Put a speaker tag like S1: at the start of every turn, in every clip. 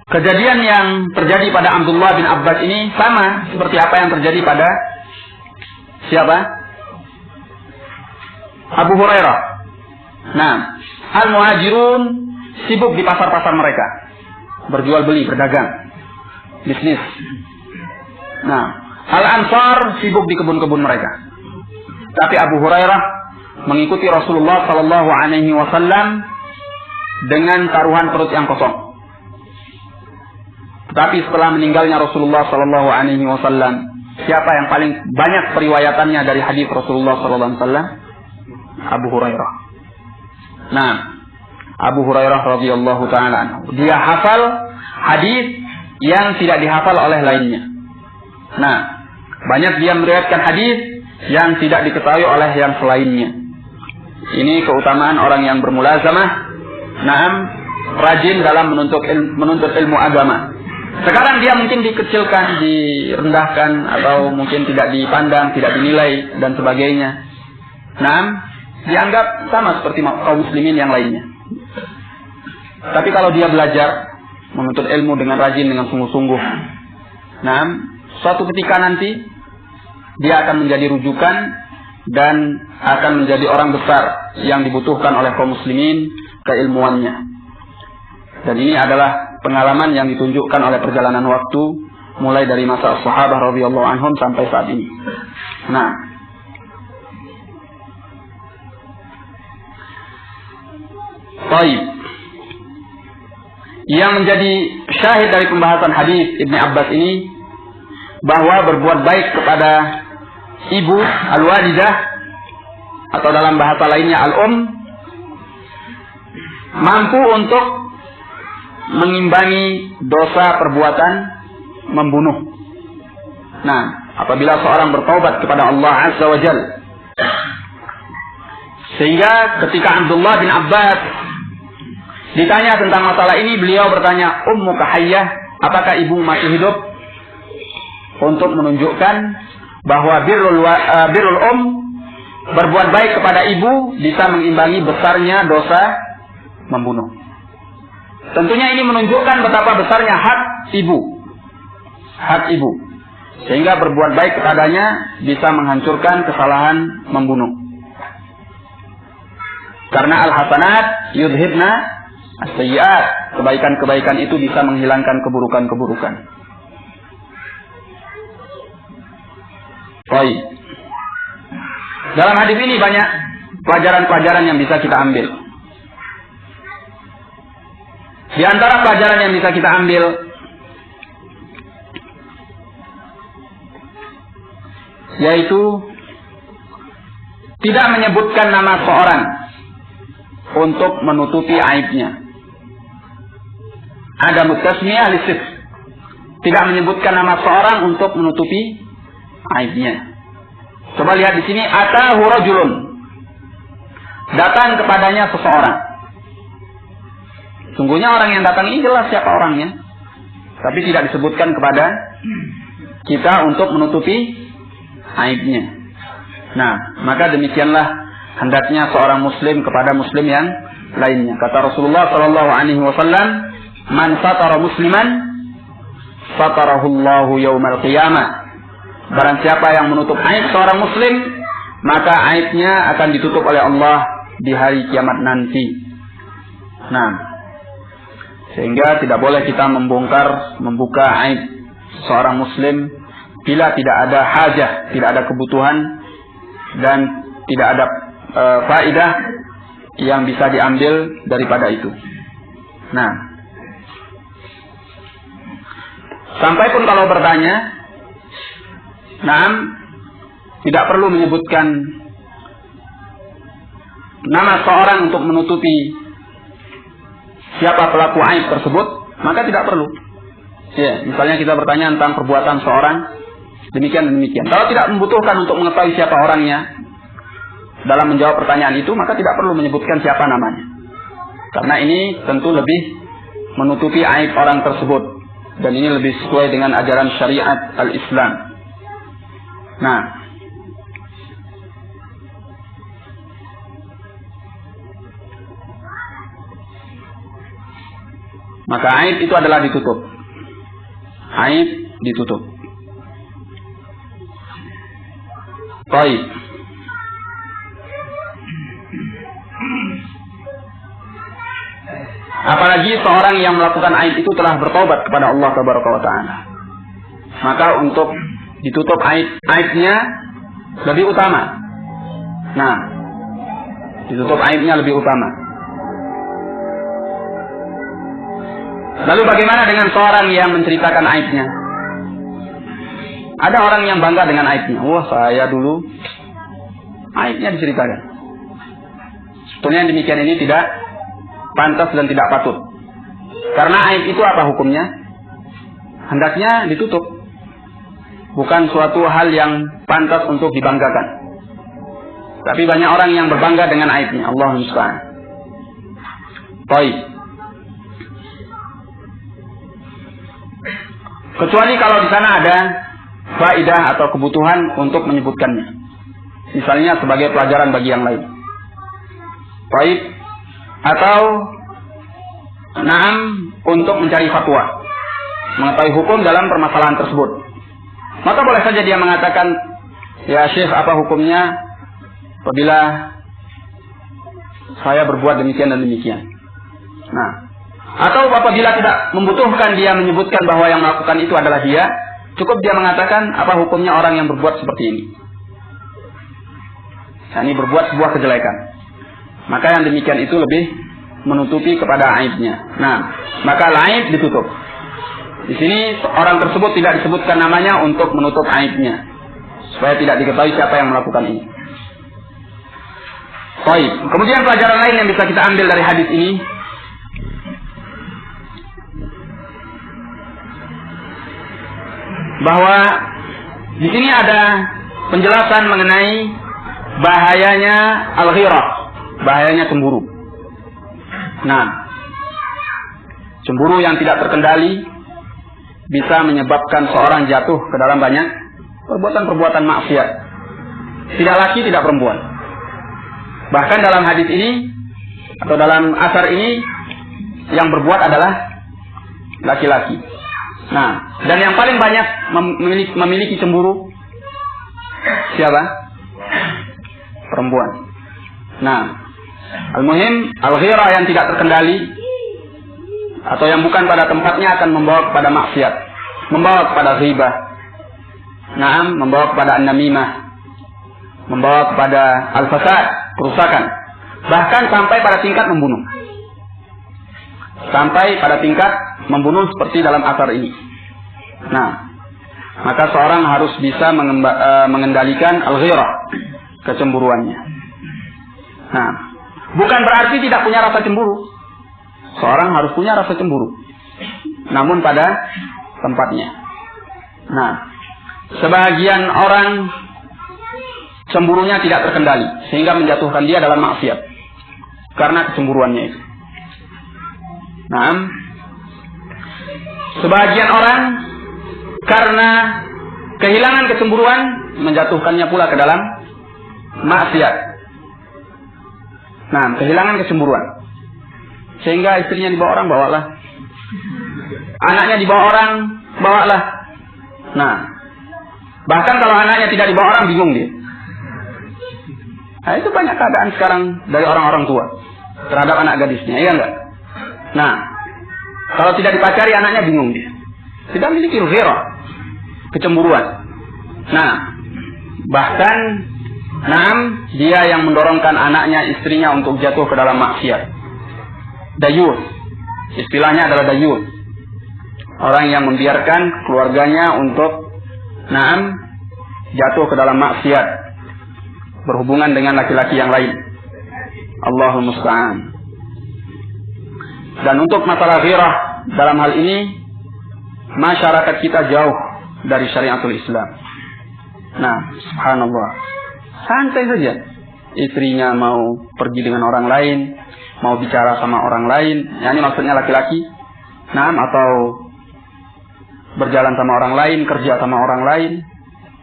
S1: kejadian yang terjadi pada Abdullah bin Abbas ini sama seperti apa yang terjadi pada siapa? Abu Hurairah. Nah, al-muhajirun sibuk di pasar-pasar mereka, berjual beli, berdagang, bisnis. Nah, al-ansar sibuk di kebun-kebun mereka. Tapi Abu Hurairah mengikuti Rasulullah Sallallahu Alaihi Wasallam dengan taruhan perut yang kosong. Tetapi setelah meninggalnya Rasulullah Sallallahu Alaihi Wasallam, siapa yang paling banyak periwayatannya dari hadis Rasulullah Sallallahu Alaihi Wasallam? Abu Hurairah. Nah, Abu Hurairah radhiyallahu taala anhu, dia hafal hadis yang tidak dihafal oleh lainnya. Nah, banyak dia meriwayatkan hadis yang tidak diketahui oleh yang selainnya. Ini keutamaan orang yang bermulazamah, naam, rajin dalam menuntut ilmu agama. Sekarang dia mungkin dikecilkan, direndahkan, atau mungkin tidak dipandang, tidak dinilai, dan sebagainya. Naam, dianggap sama seperti kaum muslimin yang lainnya. Tapi kalau dia belajar, menuntut ilmu dengan rajin, dengan sungguh-sungguh, naam, suatu ketika nanti dia akan menjadi rujukan dan akan menjadi orang besar yang dibutuhkan oleh kaum muslimin keilmuannya. Dan ini adalah pengalaman yang ditunjukkan oleh perjalanan waktu mulai dari masa sahabat radhiyallahu anhum sampai saat ini. Nah, baik. Yang menjadi syahid dari pembahasan hadis Ibnu Abbas ini, bahwa berbuat baik kepada ibu, al-walidah, atau dalam bahasa lainnya mampu untuk mengimbangi dosa perbuatan membunuh. Nah, apabila seorang bertaubat kepada Allah Azza wa Jalla, sehingga ketika Abdullah bin Abbas ditanya tentang masalah ini, beliau bertanya, ummuka hayyah, apakah ibu masih hidup? Untuk menunjukkan bahwa birrul berbuat baik kepada ibu bisa mengimbangi besarnya dosa membunuh. Tentunya ini menunjukkan betapa besarnya hak ibu, sehingga berbuat baik kepadanya bisa menghancurkan kesalahan membunuh. Karena al-hasanat yudhibna as-sayyi'at, kebaikan-kebaikan itu bisa menghilangkan keburukan-keburukan. Baik. Dalam hadis ini banyak pelajaran-pelajaran yang bisa kita ambil. Di antara pelajaran yang bisa kita ambil, yaitu tidak menyebutkan nama seorang untuk menutupi aibnya. Ada mutasmiyah lisif, tidak menyebutkan nama seorang untuk menutupi aibnya. Coba lihat di sini, atahu rajulun, datang kepadanya seseorang. Sungguhnya orang yang datang ini jelas siapa orangnya, tapi tidak disebutkan kepada kita untuk menutupi aibnya. Nah, maka demikianlah hendaknya seorang muslim kepada muslim yang lainnya. Kata Rasulullah sallallahu alaihi wasallam, "Man satara musliman, satarahu Allahu yaumal qiyamah." Barang siapa yang menutup aib seorang muslim, maka aibnya akan ditutup oleh Allah di hari kiamat nanti. Nah, sehingga tidak boleh kita membuka aib seorang muslim bila tidak ada hajah, tidak ada kebutuhan, dan tidak ada faedah yang bisa diambil daripada itu. Nah, sampai pun kalau bertanya, tidak perlu menyebutkan nama seorang untuk menutupi siapa pelaku aib tersebut, maka tidak perlu. Ya, misalnya kita bertanya tentang perbuatan seorang, demikian dan demikian. Kalau tidak membutuhkan untuk mengetahui siapa orangnya dalam menjawab pertanyaan itu, maka tidak perlu menyebutkan siapa namanya. Karena ini tentu lebih menutupi aib orang tersebut, dan ini lebih sesuai dengan ajaran syariat al-Islam. Nah, Maka aib itu adalah ditutup. Aib ditutup. Baik. Apalagi seorang yang melakukan aib itu telah bertobat kepada Allah Tabaraka wa Ta'ala. Maka untuk ditutup aibnya lebih utama. Nah, ditutup aibnya lebih utama. Lalu bagaimana dengan seorang yang menceritakan aibnya? Ada orang yang bangga dengan aibnya. Wah, saya dulu aibnya diceritakan. Sebetulnya demikian ini tidak pantas dan tidak patut. Karena aib itu apa hukumnya? Hendaknya ditutup. Bukan suatu hal yang pantas untuk dibanggakan. Tapi banyak orang yang berbangga dengan aibnya. Allahumma musta'an. Baik. Kecuali kalau di sana ada faedah atau kebutuhan untuk menyebutkannya. Misalnya sebagai pelajaran bagi yang lain. Baik. Atau untuk mencari fatwa. Mengetahui hukum dalam permasalahan tersebut. Maka boleh saja dia mengatakan, ya Syekh, apa hukumnya apabila saya berbuat demikian dan demikian. Nah, atau apabila tidak membutuhkan dia menyebutkan bahwa yang melakukan itu adalah dia, cukup dia mengatakan apa hukumnya orang yang berbuat seperti ini. Ini berbuat sebuah kejelekan. Maka yang demikian itu lebih menutupi kepada aibnya. Nah, maka aib ditutup. Di sini orang tersebut tidak disebutkan namanya untuk menutup aibnya, supaya tidak diketahui siapa yang melakukan ini. Baik. Kemudian pelajaran lain yang bisa kita ambil dari hadis ini, bahwa di sini ada penjelasan mengenai bahayanya al-ghirah, bahayanya cemburu. Nah, cemburu yang tidak terkendali bisa menyebabkan seorang jatuh ke dalam banyak perbuatan-perbuatan maksiat. Tidak laki, tidak perempuan. Bahkan dalam hadis ini atau dalam asar ini yang berbuat adalah laki-laki. Nah, dan yang paling banyak memiliki cemburu siapa? Perempuan. Nah, al-muhim al-ghirah yang tidak terkendali atau yang bukan pada tempatnya akan membawa kepada maksiat, membawa kepada ghibah, membawa kepada an-namimah, membawa kepada al-fasad, kerusakan, bahkan sampai pada tingkat membunuh. Sampai pada tingkat membunuh seperti dalam asar ini. Nah, maka seorang harus bisa mengendalikan al-ghirah, kecemburuannya. Nah, bukan berarti tidak punya rasa cemburu. Seorang harus punya rasa cemburu, namun pada tempatnya. Nah, sebagian orang cemburunya tidak terkendali sehingga menjatuhkan dia dalam maksiat karena kecemburuannya itu. Nah, sebagian orang karena kehilangan kecemburuan menjatuhkannya pula ke dalam maksiat. Nah, kehilangan kecemburuan sehingga istrinya dibawa orang, bawalah. Anaknya dibawa orang, bawalah. Nah, bahkan kalau anaknya tidak dibawa orang, bingung dia. Nah, itu banyak keadaan sekarang dari orang-orang tua terhadap anak gadisnya, iya enggak? Nah, kalau tidak dipacari anaknya bingung dia. Tidak memiliki ghirah, kecemburuan. Nah, bahkan dia yang mendorongkan anaknya, istrinya untuk jatuh ke dalam maksiat. Dayus, istilahnya adalah dayus. Orang yang membiarkan keluarganya untuk jatuh ke dalam maksiat, berhubungan dengan laki-laki yang lain. Allahumma musta'an. Dan untuk masalah ghirah dalam hal ini, masyarakat kita jauh dari syariatul Islam. Nah, subhanallah, santai saja. Istrinya mau pergi dengan orang lain, mau bicara sama orang lain, ini maksudnya laki-laki, atau berjalan sama orang lain, kerja sama orang lain,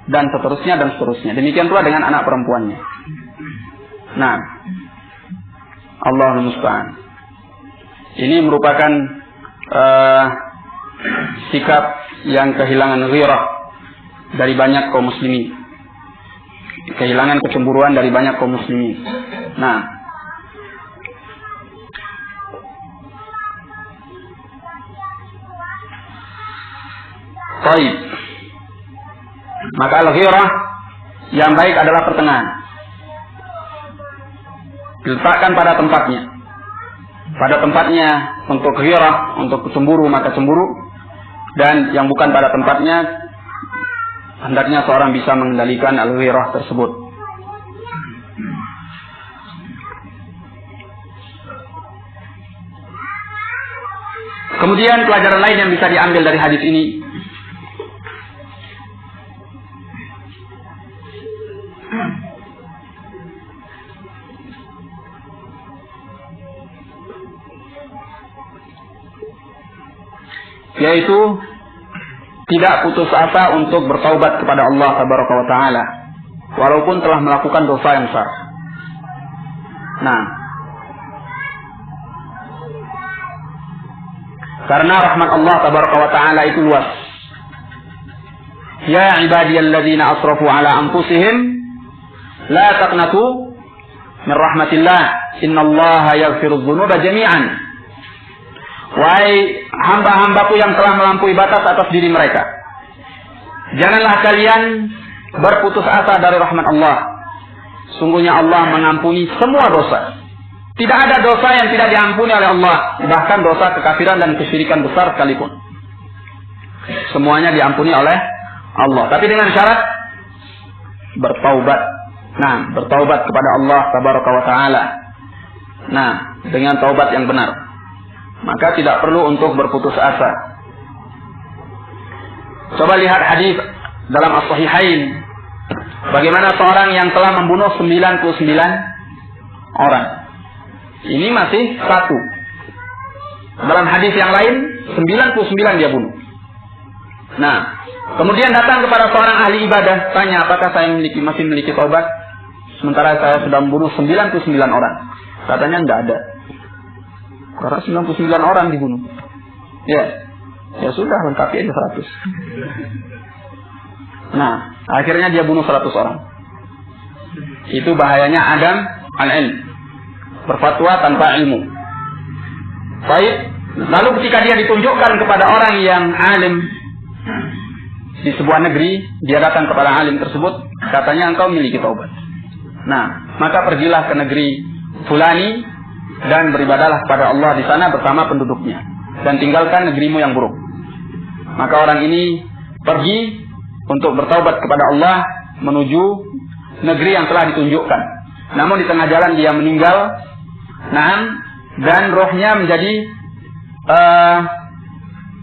S1: dan seterusnya. Demikian pula dengan anak perempuannya. Nah, Allahul musta'an. Ini merupakan sikap yang kehilangan ghirah dari banyak kaum muslimin, kehilangan kecemburuan dari banyak kaum muslimin. Nah, baik. Maka al-ghirah yang baik adalah pertengahan. Diletakkan pada tempatnya. Pada tempatnya untuk ghirah, untuk cemburu maka cemburu, dan yang bukan pada tempatnya hendaknya seorang bisa mengendalikan al-ghirah tersebut. Kemudian pelajaran lain yang bisa diambil dari hadis ini, yaitu tidak putus asa untuk bertaubat kepada Allah Tabaraka wa Ta'ala walaupun telah melakukan dosa yang besar. Nah, karena rahmat Allah Tabaraka wa Ta'ala itu luas. Ya ibadiyalladzina asrafu ala anfusihim la taqnatu min rahmatillah innallaha yaghfirudz dzunuba jami'an. Wahai hamba-hambaku yang telah melampaui batas atas diri mereka, janganlah kalian berputus asa dari rahmat Allah. Sungguhnya Allah mengampuni semua dosa. Tidak ada dosa yang tidak diampuni oleh Allah, bahkan dosa kekafiran dan kesyirikan besar sekalipun. Semuanya diampuni oleh Allah, tapi dengan syarat bertaubat. Nah, bertaubat kepada Allah Tabaraka wa Ta'ala. Nah, dengan taubat yang benar. Maka tidak perlu untuk berputus asa. Coba lihat hadis dalam As-Sahihain. Bagaimana seorang yang telah membunuh 99 orang. Ini masih satu. Dalam hadis yang lain 99 dia bunuh. Nah, kemudian datang kepada seorang ahli ibadah, tanya apakah saya masih memiliki taubat sementara saya sudah membunuh 99 orang. Katanya enggak ada. Karena 99 orang dibunuh. Ya sudah, lengkapi aja 100. Nah, akhirnya dia bunuh 100 orang. Itu bahayanya adam al-ilm, berfatwa tanpa ilmu. Baik. Lalu ketika dia ditunjukkan kepada orang yang alim di sebuah negeri, dia datang kepada alim tersebut, katanya engkau memiliki taubat. Nah, maka pergilah ke negeri fulani dan beribadahlah kepada Allah di sana bersama penduduknya, dan tinggalkan negerimu yang buruk. Maka orang ini pergi untuk bertaubat kepada Allah menuju negeri yang telah ditunjukkan. Namun di tengah jalan dia meninggal. Nah, dan rohnya menjadi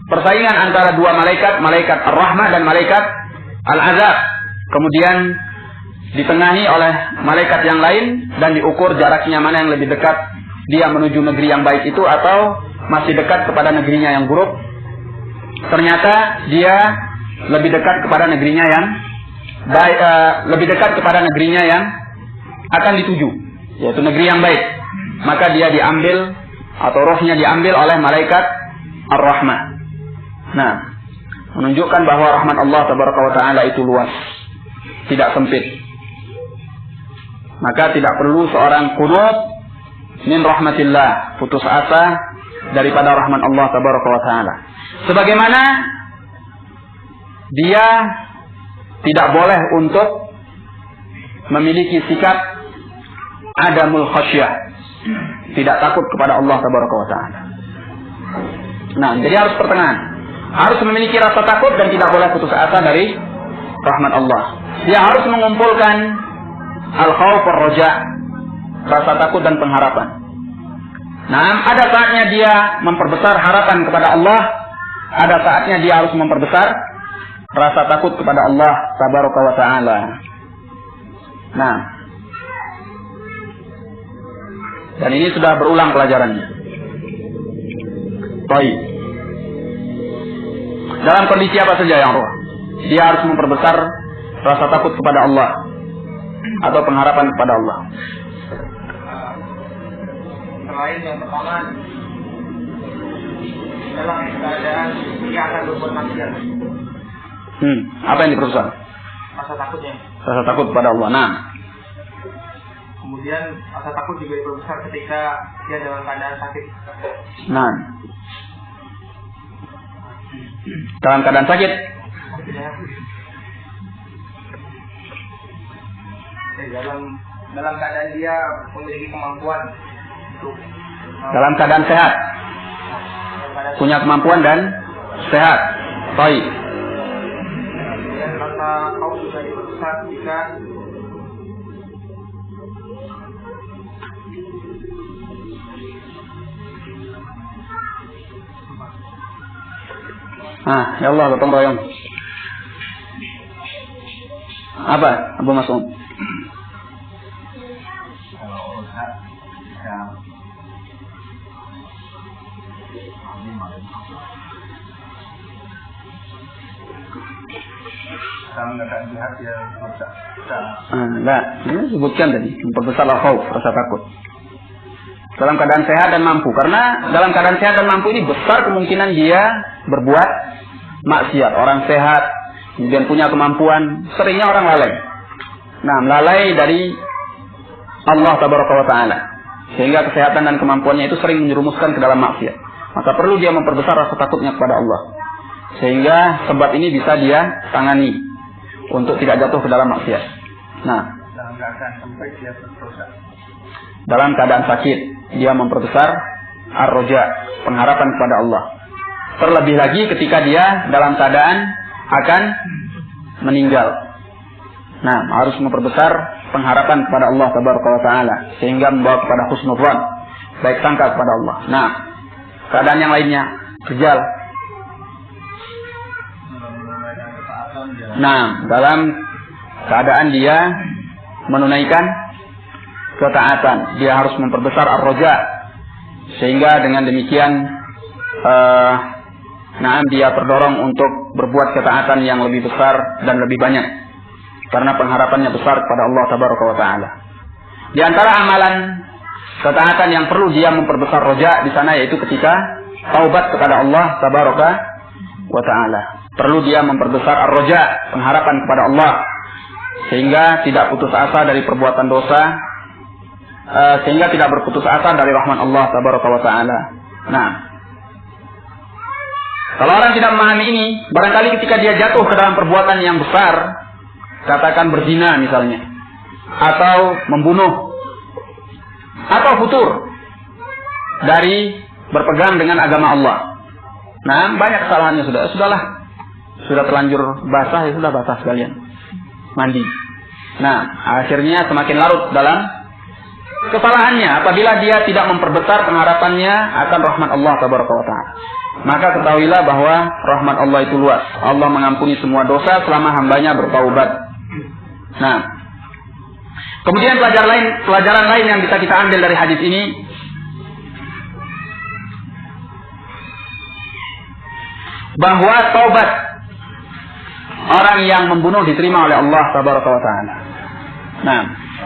S1: persaingan antara dua malaikat, malaikat Ar-Rahmah dan malaikat Al-Azab. Kemudian ditengahi oleh malaikat yang lain dan diukur jaraknya mana yang lebih dekat, dia menuju negeri yang baik itu atau masih dekat kepada negerinya yang buruk. Ternyata dia lebih dekat kepada negerinya yang baik, lebih dekat kepada negerinya yang akan dituju, yaitu negeri yang baik. Maka dia diambil atau rohnya diambil oleh malaikat Ar-Rahmah. Nah, menunjukkan bahwa rahmat Allah Tabaraka wa Ta'ala itu luas, tidak sempit. Maka tidak perlu seorang qunut min rahmatillah, putus asa daripada rahmat Allah Tabaraka wa Ta'ala. Sebagaimana dia tidak boleh untuk memiliki sikap adamul khasyah, tidak takut kepada Allah Tabaraka wa Ta'ala. Nah, jadi harus pertengahan. Harus memiliki rasa takut dan tidak boleh putus asa dari rahmat Allah. Dia harus mengumpulkan al-khawf war-raja, rasa takut dan pengharapan. Nah, ada saatnya dia memperbesar harapan kepada Allah, ada saatnya dia harus memperbesar rasa takut kepada Allah Tabaraka wa Ta'ala. Nah, dan ini sudah berulang pelajarannya. Baik. Dalam kondisi apa saja yang roh, dia harus memperbesar rasa takut kepada Allah atau pengharapan kepada Allah. Selain yang pertama,
S2: dalam keadaan dia akan berbuat maksiat.
S1: Apa yang diperbesar?
S2: Rasa takutnya.
S1: Rasa takut pada Allah. Nah.
S2: Kemudian rasa takut juga diperbesar ketika dia dalam keadaan sakit.
S1: Nah. Dalam keadaan sakit.
S2: Dalam keadaan dia memiliki kemampuan untuk
S1: dalam keadaan sehat, punya kemampuan dan sehat. Baik.
S2: Dan rasa kau juga diperbesar jika
S1: ya Allah, gotong royong. Apa, Abu Mas'ud? Enggak, ini sebutkan tadi, memperbesar khauf, rasa takut. Dalam keadaan sehat dan mampu, karena dalam keadaan sehat dan mampu ini besar kemungkinan dia berbuat maksiat. Orang sehat, kemudian punya kemampuan, seringnya orang lalai. Nah, lalai dari Allah Tabaraka wa Ta'ala, sehingga kesehatan dan kemampuannya itu sering menjerumuskan ke dalam maksiat. Maka perlu dia memperbesar rasa takutnya kepada Allah, sehingga sebab ini bisa dia tangani untuk tidak jatuh ke dalam maksiat. Nah, dalam keadaan sakit dia memperbesar ar-roja, pengharapan kepada Allah. Terlebih lagi ketika dia dalam keadaan akan meninggal. Nah, harus memperbesar pengharapan kepada Allah Tabaraka wa Ta'ala, sehingga membawa kepada husnudzan, baik sangka kepada Allah. Nah, keadaan yang lainnya, rijal. Nah, dalam keadaan dia menunaikan ketaatan, dia harus memperbesar ar-roja, sehingga dengan demikian dia terdorong untuk berbuat ketaatan yang lebih besar dan lebih banyak, karena pengharapannya besar kepada Allah Tabaraka wa Ta'ala. Di antara amalan ketaatan yang perlu dia memperbesar roja di sana, yaitu ketika taubat kepada Allah Tabaraka wa Ta'ala. Perlu dia memperbesar ar-roja, pengharapan kepada Allah, sehingga tidak putus asa dari perbuatan dosa, sehingga tidak berputus asa dari rahmat Allah Tabaraka wa Ta'ala. Nah, kalau orang tidak memahami ini, barangkali ketika dia jatuh ke dalam perbuatan yang besar, katakan berzina misalnya, atau membunuh, atau futur dari berpegang dengan agama Allah. Nah, banyak kesalahannya sudah terlanjur basah, ya sudah basah sekalian, mandi. Nah, akhirnya semakin larut dalam kesalahannya apabila dia tidak memperbesar pengharapannya akan rahmat Allah Tabaraka wa Ta'ala. Maka ketahuilah bahwa rahmat Allah itu luas. Allah mengampuni semua dosa selama hambanya bertaubat. Nah, kemudian pelajaran lain yang bisa kita ambil dari hadis ini, bahwa taubat orang yang membunuh diterima oleh Allah Tabaraka wa Ta'ala. Nah,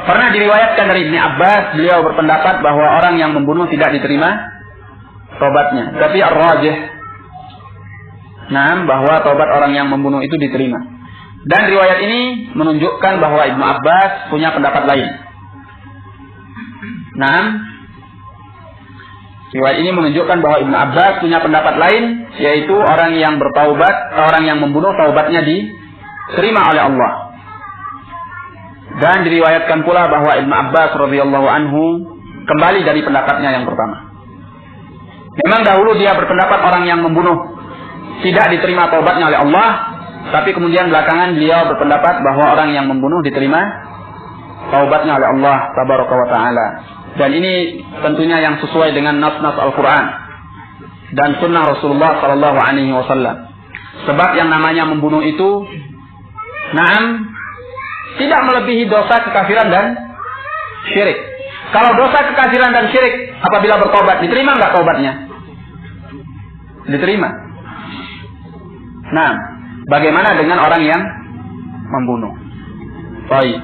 S1: pernah diriwayatkan dari Ibnu Abbas, beliau berpendapat bahwa orang yang membunuh tidak diterima taubatnya, tapi ar-rajih, bahwa taubat orang yang membunuh itu diterima. Dan riwayat ini menunjukkan bahwa Ibnu Abbas punya pendapat lain. Riwayat ini menunjukkan bahwa Ibnu Abbas punya pendapat lain, yaitu orang yang bertaubat, orang yang membunuh, taubatnya diterima oleh Allah. Dan diriwayatkan pula bahwa Ibnu Abbas radhiyallahu anhu kembali dari pendapatnya yang pertama. Memang dahulu dia berpendapat orang yang membunuh tidak diterima taubatnya oleh Allah, tapi kemudian belakangan beliau berpendapat bahwa orang yang membunuh diterima taubatnya oleh Allah Tabaraka wa Ta'ala. Dan ini tentunya yang sesuai dengan nas-nas Al-Quran dan sunnah Rasulullah Sallallahu Alaihi Wasallam. Sebab yang namanya membunuh itu, tidak melebihi dosa kekafiran dan syirik. Kalau dosa kekafiran dan syirik, apabila bertobat, diterima nggak taubatnya? Diterima. Nah, bagaimana dengan orang yang membunuh? Baik.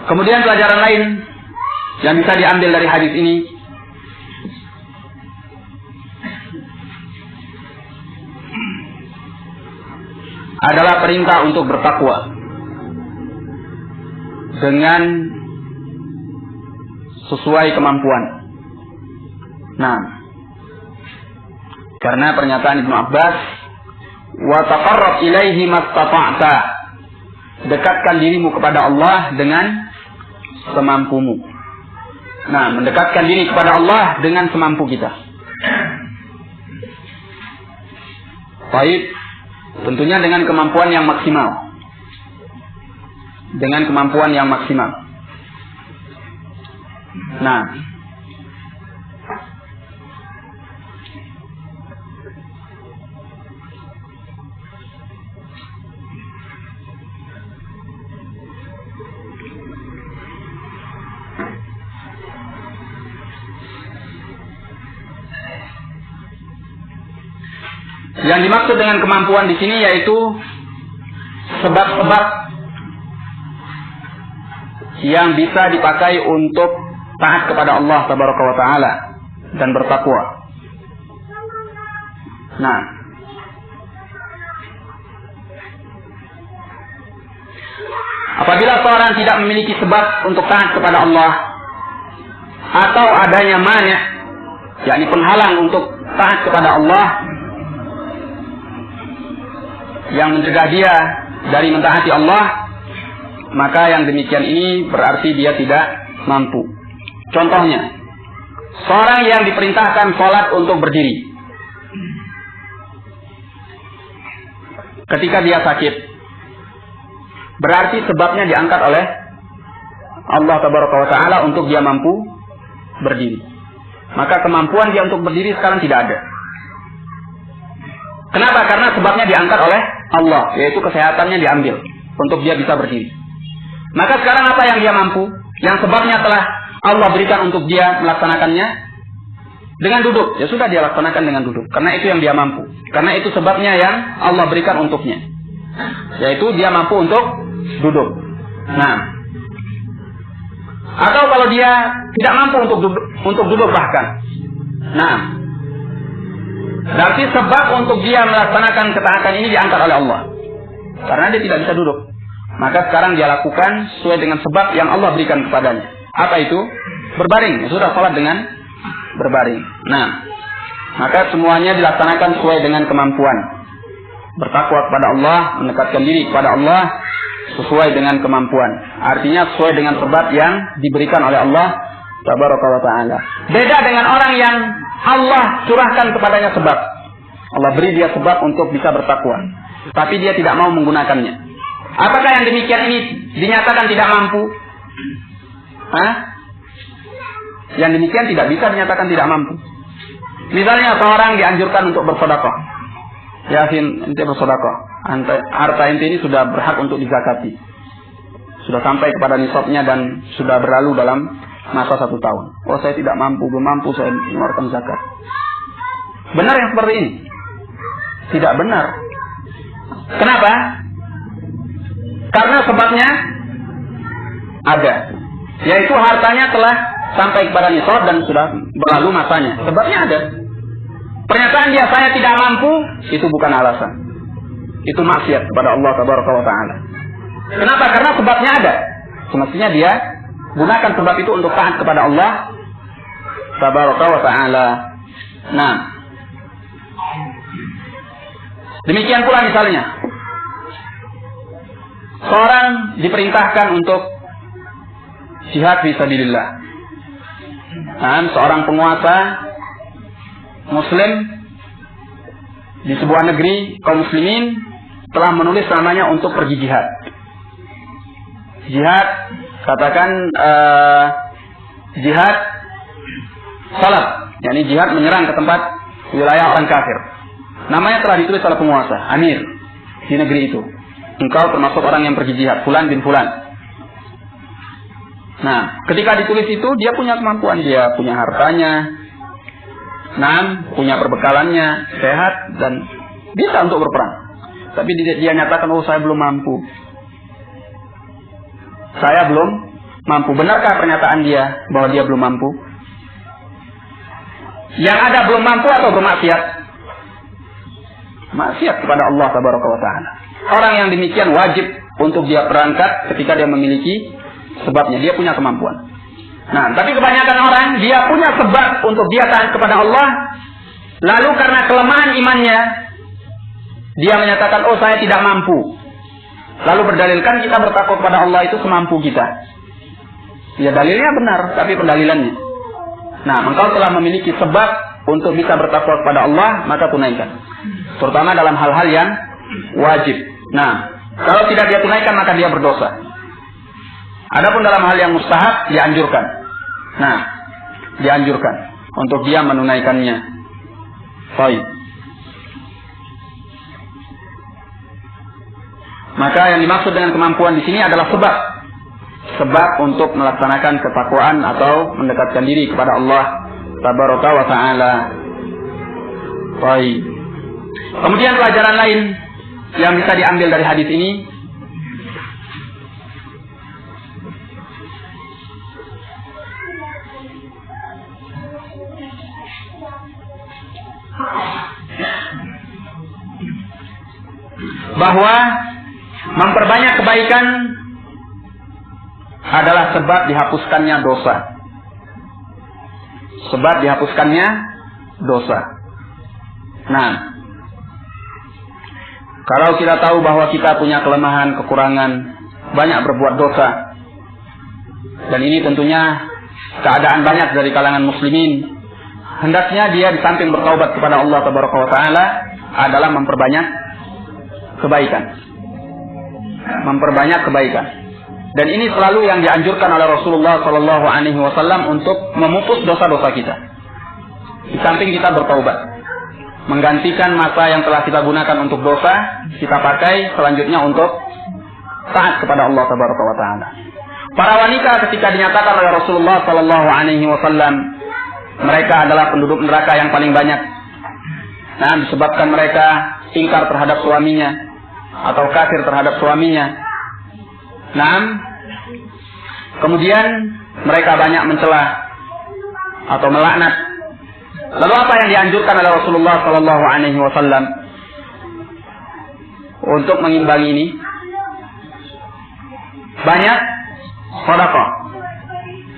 S1: Kemudian pelajaran lain yang bisa diambil dari hadis ini adalah perintah untuk bertakwa dengan sesuai kemampuan. Nah, karena pernyataan Ibnu Abbas, wa taqarrab ilaihi mastata'ta, dekatkan dirimu kepada Allah dengan semampumu. Nah, mendekatkan diri kepada Allah dengan semampu kita. Baik, tentunya dengan kemampuan yang maksimal. Dengan kemampuan yang maksimal. Nah, yang dimaksud dengan kemampuan di sini yaitu sebab-sebab yang bisa dipakai untuk taat kepada Allah Tabaraka wa Ta'ala dan bertakwa. Nah, apabila seorang tidak memiliki sebab untuk taat kepada Allah atau adanya mani', yakni penghalang untuk taat kepada Allah yang mencegah dia dari mentaati Allah, maka yang demikian ini berarti dia tidak mampu. Contohnya, seorang yang diperintahkan sholat untuk berdiri, ketika dia sakit, berarti sebabnya diangkat oleh Allah Tabaraka wa Ta'ala untuk dia mampu berdiri. Maka kemampuan dia untuk berdiri sekarang tidak ada. Kenapa? Karena sebabnya diangkat oleh Allah, yaitu kesehatannya diambil untuk dia bisa berdiri. Maka sekarang apa yang dia mampu? Yang sebabnya telah Allah berikan untuk dia melaksanakannya dengan duduk. Ya sudah, dia laksanakan dengan duduk. Karena itu yang dia mampu. Karena itu sebabnya yang Allah berikan untuknya, yaitu dia mampu untuk duduk. Nah, atau kalau dia tidak mampu untuk duduk bahkan. Nah, berarti sebab untuk dia melaksanakan ketaatan ini diangkat oleh Allah. Karena dia tidak bisa duduk. Maka sekarang dia lakukan sesuai dengan sebab yang Allah berikan kepadanya. Apa itu? Berbaring. Ya sudah, sholat dengan berbaring. Nah, maka semuanya dilaksanakan sesuai dengan kemampuan. Bertakwa kepada Allah, mendekatkan diri kepada Allah sesuai dengan kemampuan. Artinya sesuai dengan sebab yang diberikan oleh Allah Tabaraka wa Ta'ala. Beda dengan orang yang Allah curahkan kepadanya sebab. Allah beri dia sebab untuk bisa bertakwa, tapi dia tidak mau menggunakannya. Apakah yang demikian ini dinyatakan tidak mampu? Yang demikian tidak bisa dinyatakan tidak mampu. Misalnya seorang dianjurkan untuk bersedekah. Yasin, ente bersedekah. Harta ente ini sudah berhak untuk dizakati. Sudah sampai kepada nisabnya dan sudah berlalu dalam masa 1 tahun. Oh, saya tidak mampu, belum mampu saya mengeluarkan zakat. Benar yang seperti ini? Tidak benar. Kenapa? Karena sebabnya ada, yaitu hartanya telah sampai kepada nisab dan sudah berlalu masanya. Sebabnya ada. Pernyataan dia saya tidak mampu itu bukan alasan. Itu maksiat kepada Allah Tabaraka wa Ta'ala. Kenapa? Karena sebabnya ada. Semestinya dia gunakan sebab itu untuk taat kepada Allah Tabaraka wa Ta'ala. Nah, demikian pula misalnya seorang diperintahkan untuk jihad fisabilillah. Dan seorang penguasa muslim di sebuah negeri, kaum muslimin telah menulis namanya untuk pergi jihad. Jihad, katakan jihad salat, yakni jihad menyerang ke tempat wilayah orang kafir. Namanya telah ditulis oleh penguasa, amir di negeri itu. Engkau termasuk orang yang pergi jihad, fulan bin fulan. Nah, ketika ditulis itu dia punya kemampuan, dia punya hartanya, punya perbekalannya, sehat dan bisa untuk berperang. Tapi dia nyatakan, oh saya belum mampu. Saya belum mampu. Benarkah pernyataan dia bahwa dia belum mampu? Yang ada belum mampu atau bermaksiat? Maksiat kepada Allah Tabaraka wa Ta'ala. Orang yang demikian wajib untuk dia berangkat ketika dia memiliki sebabnya. Dia punya kemampuan. Nah, tapi kebanyakan orang dia punya sebab untuk dia taat kepada Allah. Lalu karena kelemahan imannya, dia menyatakan, oh saya tidak mampu. Lalu berdalilkan kita bertakwa kepada Allah itu semampu kita. Ya dalilnya benar, tapi pendalilannya. Nah, engkau telah memiliki sebab untuk bisa bertakwa kepada Allah, maka tunaikan. Terutama dalam hal-hal yang wajib. Nah, kalau tidak dia tunaikan, maka dia berdosa. Adapun dalam hal yang mustahab, dianjurkan. Nah, dianjurkan untuk dia menunaikannya. Baik. Maka yang dimaksud dengan kemampuan di sini adalah sebab untuk melaksanakan ketakwaan atau mendekatkan diri kepada Allah Tabaraka wa Ta'ala. Baik. Kemudian pelajaran lain yang bisa diambil dari hadis ini, bahwa memperbanyak kebaikan adalah sebab dihapuskannya dosa. Sebab dihapuskannya dosa. Nah, kalau kita tahu bahwa kita punya kelemahan, kekurangan, banyak berbuat dosa, dan ini tentunya keadaan banyak dari kalangan muslimin, hendaknya dia di samping bertaubat kepada Allah Tabaraka wa Ta'ala adalah memperbanyak kebaikan. Memperbanyak kebaikan. Dan ini selalu yang dianjurkan oleh Rasulullah SAW untuk memupus dosa-dosa kita. Di samping kita bertaubat, menggantikan masa yang telah kita gunakan untuk dosa, kita pakai selanjutnya untuk taat kepada Allah Tabaraka wa Ta'ala. Para wanita ketika dinyatakan oleh Rasulullah SAW, mereka adalah penduduk neraka yang paling banyak. Nah, disebabkan mereka ingkar terhadap suaminya atau kafir terhadap suaminya. Nah, kemudian mereka banyak mencela atau melaknat. Lalu apa yang dianjurkan oleh Rasulullah SAW untuk mengimbangi ini? Banyak sedekah.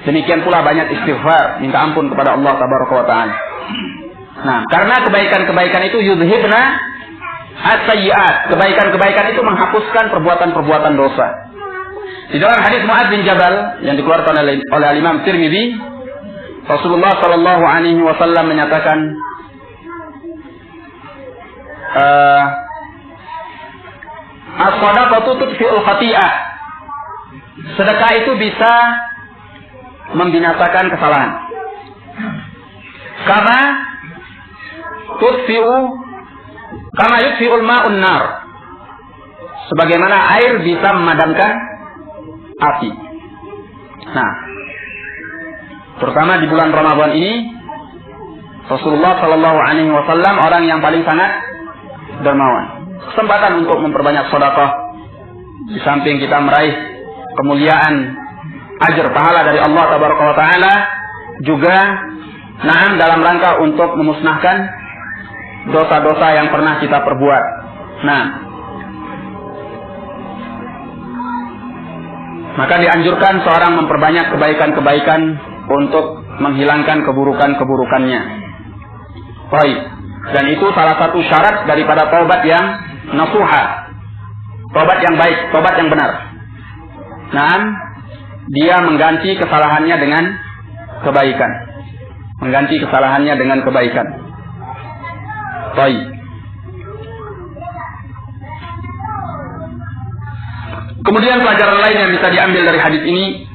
S1: Demikian pula banyak istighfar, minta ampun kepada Allah Tabaraka wa Ta'ala. Nah, karena kebaikan-kebaikan itu yudhibna as-sayyi'at. Kebaikan-kebaikan itu menghapuskan perbuatan-perbuatan dosa. Di dalam hadis Mu'adz bin Jabal yang dikeluarkan oleh Imam Tirmidzi, Rasulullah SAW menyatakan, as-shadaqatu tudfi'ul khati'ah. Sedekah itu bisa membinasakan kesalahan. Kama yudfi'ul ma'un nar. Sebagaimana air bisa memadamkan api. Nah, terutama di bulan Ramadan ini, Rasulullah SAW orang yang paling sangat dermawan. Kesempatan untuk memperbanyak sedekah. Di samping kita meraih kemuliaan, ajar pahala dari Allah Tabaraka wa Ta'ala, juga dalam rangka untuk memusnahkan dosa-dosa yang pernah kita perbuat. Nah, maka dianjurkan seorang memperbanyak kebaikan-kebaikan untuk menghilangkan keburukan-keburukannya. Baik. Dan itu salah satu syarat daripada taubat yang nasuha. Taubat yang baik, taubat yang benar. Nah, dia mengganti kesalahannya dengan kebaikan. Mengganti kesalahannya dengan kebaikan. Baik. Kemudian pelajaran lain yang bisa diambil dari hadis ini,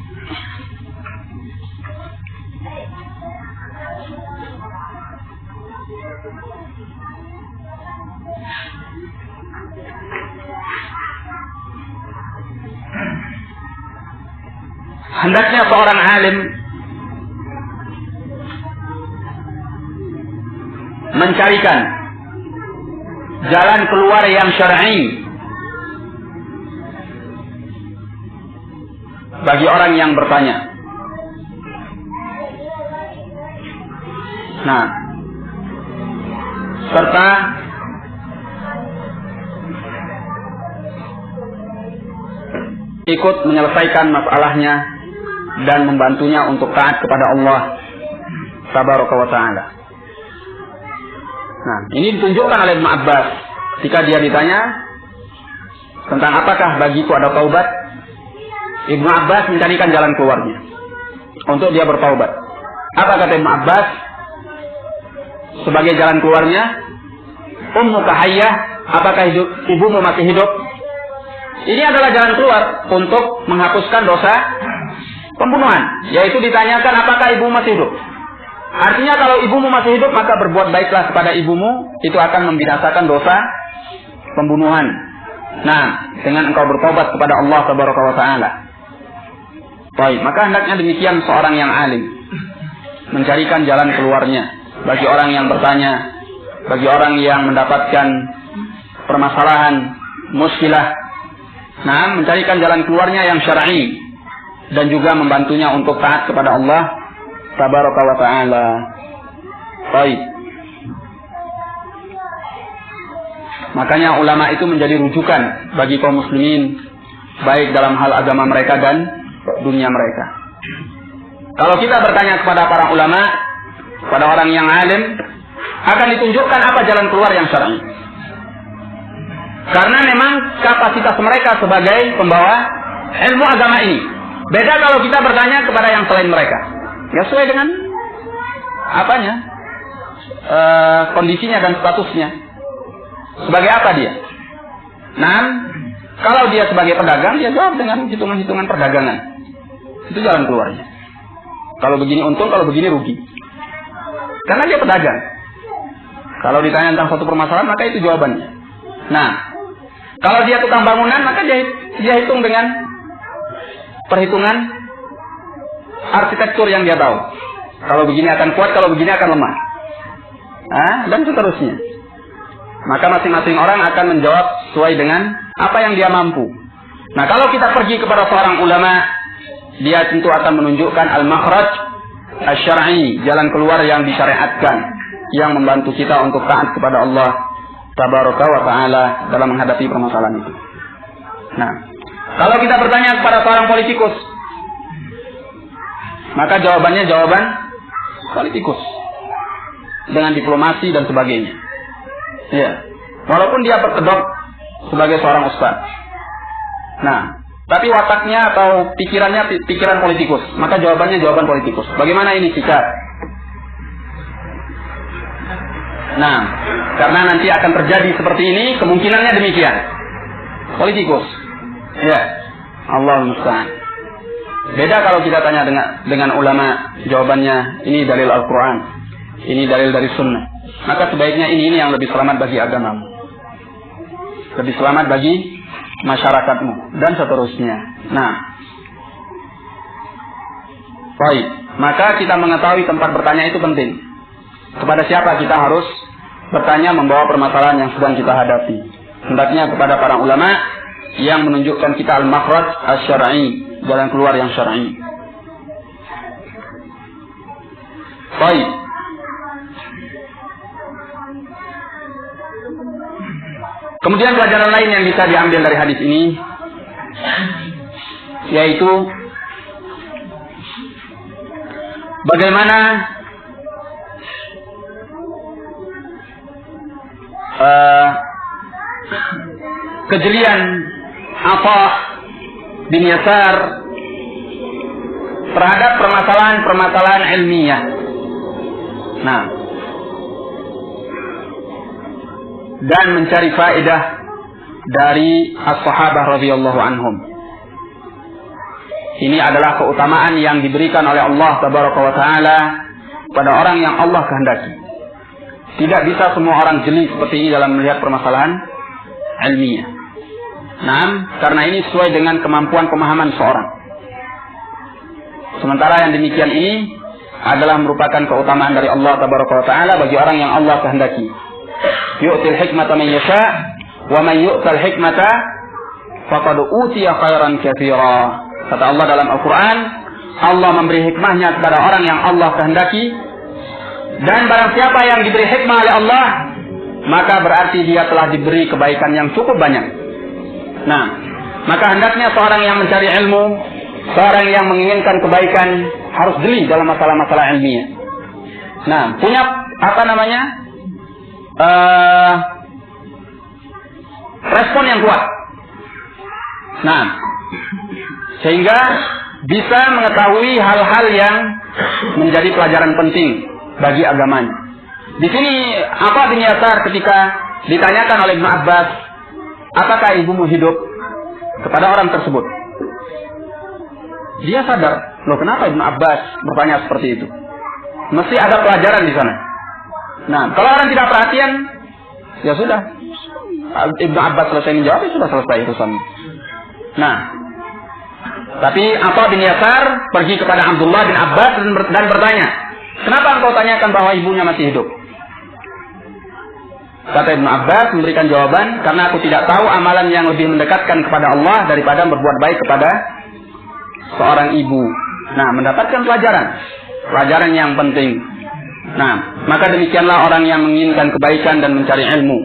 S1: hendaknya seorang alim mencarikan jalan keluar yang syar'i bagi orang yang bertanya. Nah, serta ikut menyelesaikan masalahnya dan membantunya untuk taat kepada Allah Tabaraka wa Ta'ala. Nah, ini ditunjukkan oleh Ibnu Abbas ketika dia ditanya tentang apakah bagiku ada taubat. Ibnu Abbas mencarikan jalan keluarnya untuk dia bertaubat. Apa kata Ibnu Abbas sebagai jalan keluarnya? Ummuka hayyah, apakah ibumu masih hidup? Ini adalah jalan keluar untuk menghapuskan dosa pembunuhan, yaitu ditanyakan apakah ibumu masih hidup. Artinya kalau ibumu masih hidup, maka berbuat baiklah kepada ibumu, itu akan membinasakan dosa pembunuhan. Nah, dengan engkau bertobat kepada Allah Tabaraka wa Ta'ala. Baik, maka hendaknya demikian seorang yang alim mencarikan jalan keluarnya bagi orang yang bertanya, bagi orang yang mendapatkan permasalahan, muskilah. Nah, mencarikan jalan keluarnya yang syar'i dan juga membantunya untuk taat kepada Allah Tabaraka wa Ta'ala. Baik. Makanya ulama itu menjadi rujukan bagi kaum muslimin baik dalam hal agama mereka dan dunia mereka. Kalau kita bertanya kepada para ulama, kepada orang yang alim, akan ditunjukkan apa jalan keluar yang syar'i. Karena memang kapasitas mereka sebagai pembawa ilmu agama ini. Beda kalau kita bertanya kepada yang selain mereka. Ya sesuai dengan apanya, kondisinya dan statusnya. Sebagai apa dia? Nah, kalau dia sebagai pedagang, dia jawab dengan hitungan-hitungan perdagangan. Itu jalan keluarnya. Kalau begini untung, kalau begini rugi. Karena dia pedagang. Kalau ditanya tentang suatu permasalahan, maka itu jawabannya. Nah, kalau dia tukang bangunan, maka dia hitung dengan perhitungan arsitektur yang dia tahu. Kalau begini akan kuat, kalau begini akan lemah. Dan seterusnya. Maka masing-masing orang akan menjawab sesuai dengan apa yang dia mampu. Nah, kalau kita pergi kepada seorang ulama, dia tentu akan menunjukkan al-makhraj asy-syar'i, jalan keluar yang disyariatkan, yang membantu kita untuk taat kepada Allah Tabaraka wa Ta'ala dalam menghadapi permasalahan itu. Nah, kalau kita bertanya kepada seorang politikus, maka jawabannya jawaban politikus dengan diplomasi dan sebagainya. Ya, walaupun dia berkedok sebagai seorang ustaz. Nah, tapi wataknya atau pikirannya pikiran politikus, maka jawabannya jawaban politikus. Bagaimana ini sikap? Nah, karena nanti akan terjadi seperti ini, kemungkinannya demikian. Politikus. Ya, Allah musta'an. Beda kalau kita tanya dengan ulama, jawabannya ini dalil Al-Quran, ini dalil dari Sunnah. Maka sebaiknya ini yang lebih selamat bagi agamamu, lebih selamat bagi masyarakatmu, dan seterusnya. Nah, baik. Maka kita mengetahui tempat bertanya itu penting. Kepada siapa kita harus bertanya membawa permasalahan yang sedang kita hadapi. Hendaknya kepada para ulama yang menunjukkan kita al-makhraj asy-syar'i, jalan keluar yang syar'i. Baik. Kemudian pelajaran lain yang bisa diambil dari hadis ini, yaitu bagaimana kejelian Atha bin Yasar terhadap permasalahan-permasalahan ilmiah. Nah, dan mencari faedah dari as-sahabah radhiyallahu anhum. Ini adalah keutamaan yang diberikan oleh Allah Tabaraka wa Ta'ala pada orang yang Allah kehendaki. Tidak bisa semua orang jeli seperti ini dalam melihat permasalahan ilmiah. Nah, karena ini sesuai dengan kemampuan pemahaman seorang. Sementara yang demikian ini adalah merupakan keutamaan dari Allah Tabaraka wa Ta'ala bagi orang yang Allah kehendaki. Yu'til hikmata man yasha' wa man yu'tal hikmata faqad utiya khairan katsira. Kata Allah dalam Al-Quran, Allah memberi hikmahnya kepada orang yang Allah kehendaki, dan barang siapa yang diberi hikmah oleh Allah, maka berarti dia telah diberi kebaikan yang cukup banyak. Nah, maka hendaknya seorang yang mencari ilmu, seorang yang menginginkan kebaikan, harus jeli dalam masalah-masalah ilmiah. Nah, punya respon yang kuat. Nah, sehingga bisa mengetahui hal-hal yang menjadi pelajaran penting bagi agamanya. Di sini Atha bin Yasar ketika ditanyakan oleh Ibnu Abbas, apakah ibumu hidup, kepada orang tersebut, dia sadar, loh kenapa Ibnu Abbas bertanya seperti itu? Mesti ada pelajaran di sana. Nah, kalau orang tidak perhatian, ya sudah, Ibnu Abbas selesai menjawab, ya sudah selesai urusan. Nah, tapi Atha bin Yasar pergi kepada Abdullah bin Abbas dan bertanya, kenapa engkau tanyakan bahwa ibunya masih hidup? Kata Ibnu Abbas memberikan jawaban, karena aku tidak tahu amalan yang lebih mendekatkan kepada Allah daripada berbuat baik kepada seorang ibu. Nah, mendapatkan pelajaran yang penting. Nah, maka demikianlah orang yang menginginkan kebaikan dan mencari ilmu.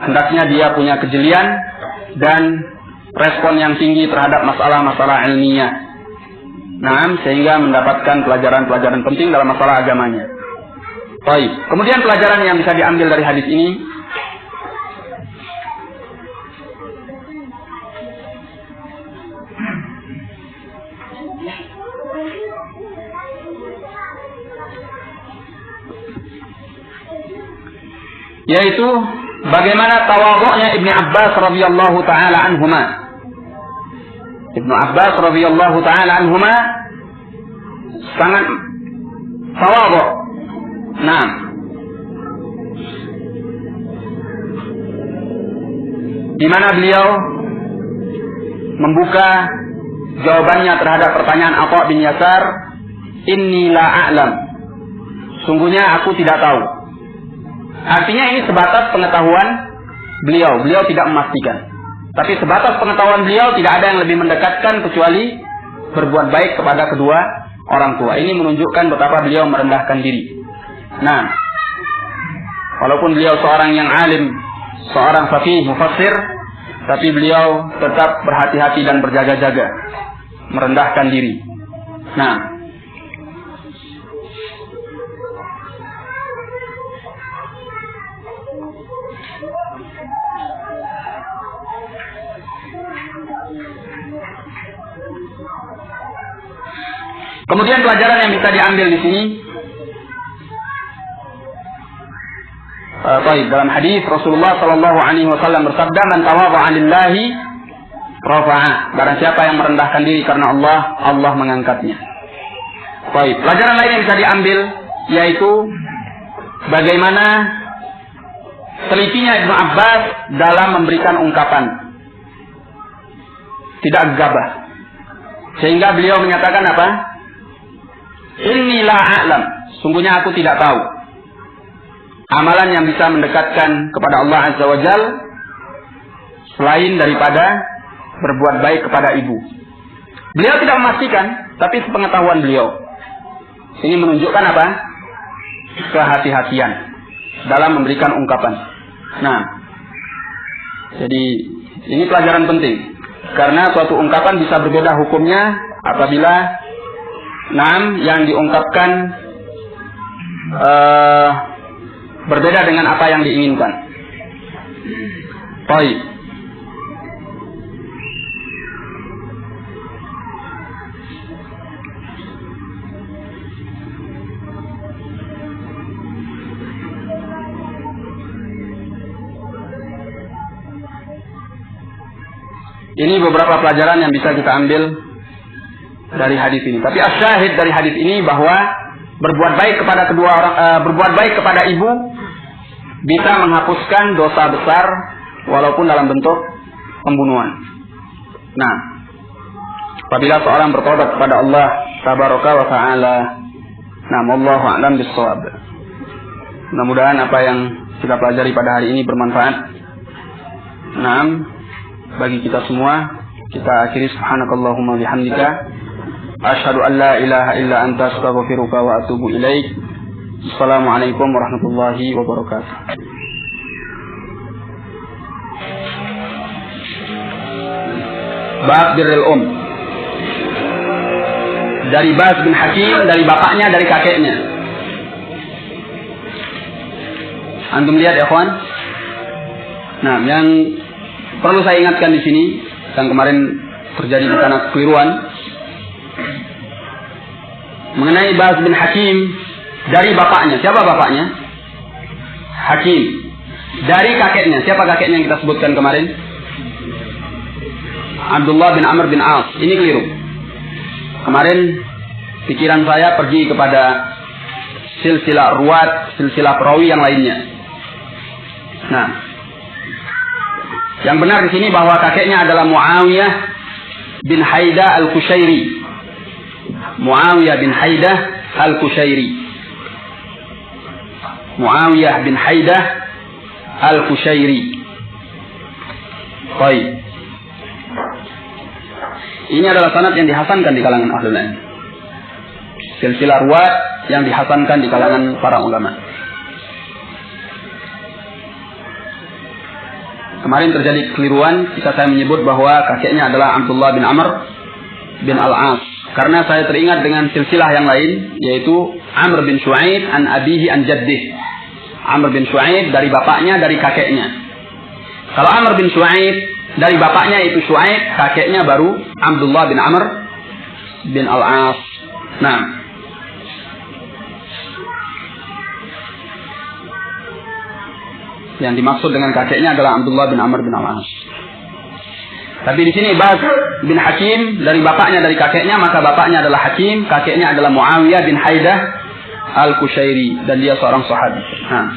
S1: Hendaknya dia punya kejelian dan respon yang tinggi terhadap masalah-masalah ilmiah. Nah, sehingga mendapatkan pelajaran-pelajaran penting dalam masalah agamanya. Baik. Kemudian pelajaran yang bisa diambil dari hadis ini, yaitu bagaimana tawadhu'nya Ibnu Abbas radhiyallahu taala anhuma. Ibnu Abbas radhiyallahu taala anhuma sangat tawadhu'. Nah, di mana beliau membuka jawabannya terhadap pertanyaan Atha bin Yasar, inni la a'lam. Sungguhnya aku tidak tahu. Artinya ini sebatas pengetahuan beliau. Beliau tidak memastikan. Tapi sebatas pengetahuan beliau, tidak ada yang lebih mendekatkan kecuali berbuat baik kepada kedua orang tua. Ini menunjukkan betapa beliau merendahkan diri. Nah, walaupun beliau seorang yang alim, seorang faqih, mufassir, tapi beliau tetap berhati-hati dan berjaga-jaga, merendahkan diri. Nah, kemudian pelajaran yang bisa diambil di sini, dalam hadis Rasulullah Shallallahu Alaihi Wasallam bersabda, "Man tawadha'a lillahi rafa'a." Barang siapa yang merendahkan diri karena Allah, Allah mengangkatnya. Baik, pelajaran lain yang bisa diambil yaitu bagaimana telitinya Ibnu Abbas dalam memberikan ungkapan, tidak gegabah, sehingga beliau menyatakan apa? Inni la a'lam. Sungguhnya aku tidak tahu amalan yang bisa mendekatkan kepada Allah Azza wa Jal selain daripada berbuat baik kepada ibu. Beliau tidak memastikan, tapi sepengetahuan beliau. Ini menunjukkan apa? Kehati-hatian dalam memberikan ungkapan. Nah, jadi ini pelajaran penting, karena suatu ungkapan bisa berbeda hukumnya apabila yang diungkapkan berbeda dengan apa yang diinginkan. Baik. Ini beberapa pelajaran yang bisa kita ambil dari hadis ini. Tapi asyahid dari hadis ini bahwa berbuat baik kepada berbuat baik kepada ibu bisa menghapuskan dosa besar walaupun dalam bentuk pembunuhan. Nah, apabila seorang bertobat kepada Allah tabaraka wa taala, wallahu a'lam bissawab. Mudah-mudahan apa yang kita pelajari pada hari ini bermanfaat. Bagi kita semua, kita akhiri. Subhanakallahumma bihamdika asyhadu an la ilaha illa anta astaghfiruka wa atubu ilaik. Assalamualaikum warahmatullahi wabarakatuh. Bab birrul dari Baz bin Hakim, dari bapaknya, dari kakeknya. Antum lihat ya kawan. Nah, yang perlu saya ingatkan di sini, yang kemarin terjadi di sana kekeliruan mengenai Baz bin Hakim dari bapaknya. Siapa bapaknya? Hakim. Dari kakeknya. Siapa kakeknya yang kita sebutkan kemarin? Abdullah bin Amr bin As. Ini keliru. Kemarin pikiran saya pergi kepada silsilah ruwat, silsilah perawi yang lainnya. Nah, yang benar di sini bahwa kakeknya adalah Muawiyah bin Haidah al-Kushairi. Muawiyah bin Haidah al-Kushairi. Muawiyah bin Haidah al-Kushairi. Baik. Ini adalah sanad yang dihasankan di kalangan ahlul ilm. Silsilah ruwat yang dihasankan di kalangan para ulama. Kemarin terjadi kekeliruan ketika saya menyebut bahwa kakeknya adalah Abdullah bin Amr bin Al-As. Karena saya teringat dengan silsilah yang lain, yaitu Amr bin Shu'aib an abihi an jaddih. Amr bin Shu'aib dari bapaknya, dari kakeknya. Kalau Amr bin Shu'aib dari bapaknya itu Shu'aib, kakeknya baru Abdullah bin Amr bin Al-As. Nah, yang dimaksud dengan kakeknya adalah Abdullah bin Amr bin Al-As. Tapi di sini Baz bin Hakim dari bapaknya, dari kakeknya, maka bapaknya adalah Hakim, kakeknya adalah Muawiyah bin Haidah al-Kushairi, dan dia seorang sahabat. Nah.